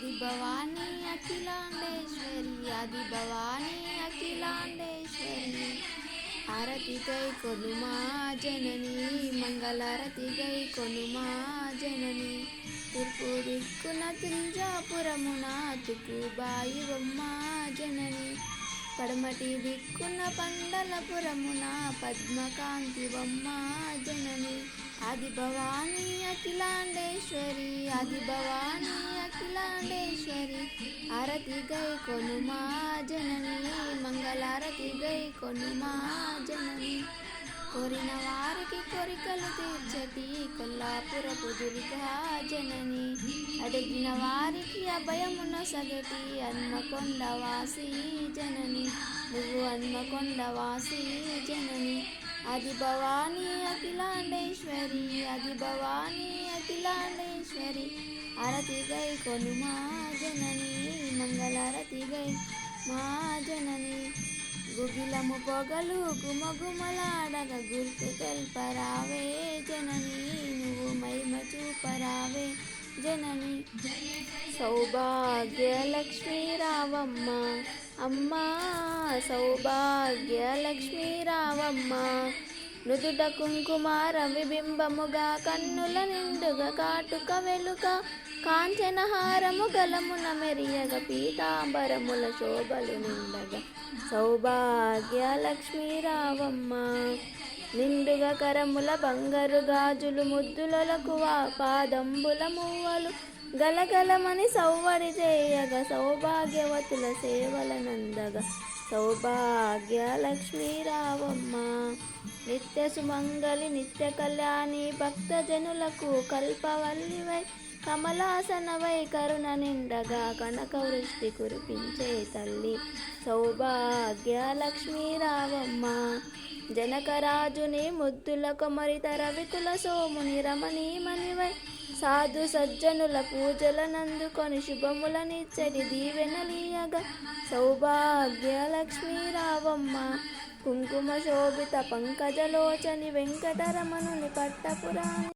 ఆది భవానీ అఖిలాండేశ్వరి ఆది భవానీ అఖిలాండేశ్వరి ఆరతి గై కొనుమా జనని మంగళారతి గై కొనుమా జనని తూర్పు దిక్కున తుల్జాపురమున తుకుబాయివమ్మ జనని పడమటి దిక్కున పండలపురమున పద్మకాంతివమ్మ జనని ఆది భవానీ అఖిలాండేశ్వరి ఆది భవానీ అఖిలాండేశ్వరి ఆరతి గై కొనుమా జనని మంగళారతి గై కొనుమా జనని కోరిన వారికి కోరికలు తీర్చటి కొల్లాపురపు దుర్గా జనని అడిగిన వారికి అభయమున సగటి హన్మకొండ వాసి జనని నువ్వు హన్మకొండ వాసి జనని ఆది భవానీ అఖిలాండేశ్వరి ఆది భవానీ అఖిలాండేశ్వరి ఆరతి గై కొనుమా జనని మంగళారతి గై మా జనని గుగిలము పొగలు గుమగుమలాడగ గుర్తు తెల్పరావే జనని నువ్వు మహిమ చూపరావే జనని సౌభాగ్యలక్ష్మీ రావమ్మ అమ్మా సౌభాగ్యలక్ష్మీ రావమ్మ నుదుట కుంకుమార విబింబముగా కన్నుల నిండుగా కాటుక వెలుక కాంచనహారము గలమున మెరియగ పీతాంబరముల శోభలు నిండగా సౌభాగ్యలక్ష్మీ రావమ్మ నిండుగా కరముల బంగారు గాజులు ముద్దులకు పాదంబుల మువ్వలు గలగలమని సౌవడి చేయగా సౌభాగ్యవతుల సేవల నందగా సౌభాగ్యలక్ష్మీ రావమ్మ నిత్య సుమంగళి నిత్య కళ్యాణి భక్తజనులకు కల్పవల్లివై కమలాసనవై కరుణ నిండగా కనక వృష్టి కురిపించే తల్లి సౌభాగ్యలక్ష్మీ రావమ్మ జనకరాజుని ముద్దుల కొమరిత రవికుల సోముని రమణీమణివై సాధు సజ్జనుల పూజల నందుకొని శుభములనిచ్చడి దీవెనలీయగా సౌభాగ్యలక్ష్మీ రావమ్మ కుంకుమ శోభిత పంకజలోచని వెంకటరమణుని పట్టపురాణి